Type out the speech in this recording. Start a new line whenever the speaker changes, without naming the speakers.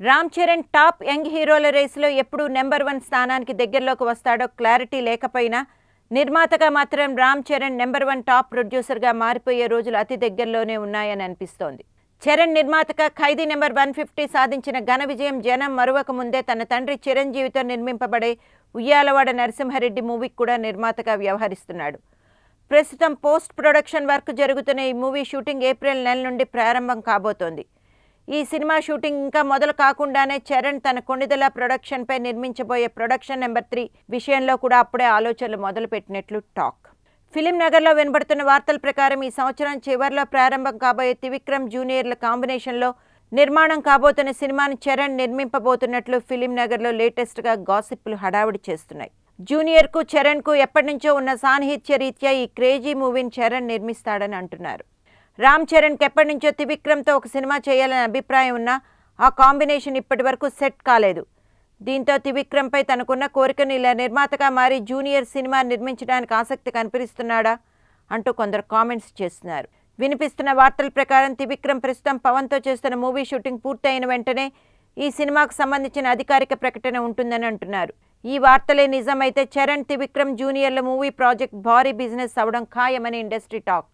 Ram Charan top young హీరోల రేసులో ఎప్పుడు నెంబర్ 1 స్థానానికి దగ్గరలోకి వస్తాడో క్లారిటీ లేకపోయినా నిర్మాతగా మాత్రం రామ్ చరణ్ నెంబర్ 1 టాప్ ప్రొడ్యూసర్గా మారిపోయే రోజులు అతి దగ్గరలోనే ఉన్నాయని అనిపిస్తోంది. చరణ్ నిర్మాతగా ఖైదీ నెంబర్ 150 సాధించిన ఘన విజయం జనం మరువక ముందే తన తండ్రి చిరంజీవితో నిర్మింపబడే ఉయ్యాలవాడ నరసింహారెడ్డి మూవీకి కూడా నిర్మాతగా వ్యవహరిస్తున్నాడు. ప్రస్తుతం పోస్ట్ ప్రొడక్షన్ వర్క్ జరుగుతున్న ఈ మూవీ షూటింగ్ ఏప్రిల్ నెల నుండి ప్రారంభం కాబోతోంది. ఈ సినిమా షూటింగ్ ఇంకా మొదలు కాకుండానే చరణ్ తన కొణిదెల ప్రొడక్షన్పై నిర్మించబోయే ప్రొడక్షన్ నెంబర్ 3 విషయంలో కూడా అప్పుడే ఆలోచనలు మొదలుపెట్టినట్లు టాక్. ఫిలిం నగర్లో వినబడుతున్న వార్తల ప్రకారం ఈ సంవత్సరం చివరిలో ప్రారంభం కాబోయే త్రివిక్రమ్ జూనియర్ల కాంబినేషన్లో నిర్మాణం కాబోతున్న సినిమాను చరణ్ నిర్మింపబోతున్నట్లు ఫిలిం నగర్లో లేటెస్ట్గా గాసిప్లు హడావిడి చేస్తున్నాయి. జూనియర్కు చరణ్కు ఎప్పటి నుంచో ఉన్న సాన్నిహిత్య రీత్యా ఈ క్రేజీ మూవీని చరణ్ నిర్మిస్తాడని అంటున్నారు. రామ్ చరణ్కి ఎప్పటి నుంచో త్రివిక్రమ్తో ఒక సినిమా చేయాలనే అభిప్రాయం ఉన్నా ఆ కాంబినేషన్ ఇప్పటి వరకు సెట్ కాలేదు. దీంతో త్రివిక్రమ్పై తనకున్న కోరికను ఇలా నిర్మాతగా మారి జూనియర్ సినిమా నిర్మించడానికి ఆసక్తి కనిపిస్తున్నాడా అంటూ కొందరు కామెంట్స్ చేస్తున్నారు. వినిపిస్తున్న వార్తల ప్రకారం త్రివిక్రమ్ ప్రస్తుతం పవన్తో చేస్తున్న మూవీ షూటింగ్ పూర్తయిన వెంటనే ఈ సినిమాకు సంబంధించిన అధికారిక ప్రకటన ఉంటుందని అంటున్నారు. ఈ వార్తలే నిజమైతే చరణ్ త్రివిక్రమ్ జూనియర్ల మూవీ ప్రాజెక్ట్ భారీ బిజినెస్ అవడం ఖాయమని ఇండస్ట్రీ టాక్.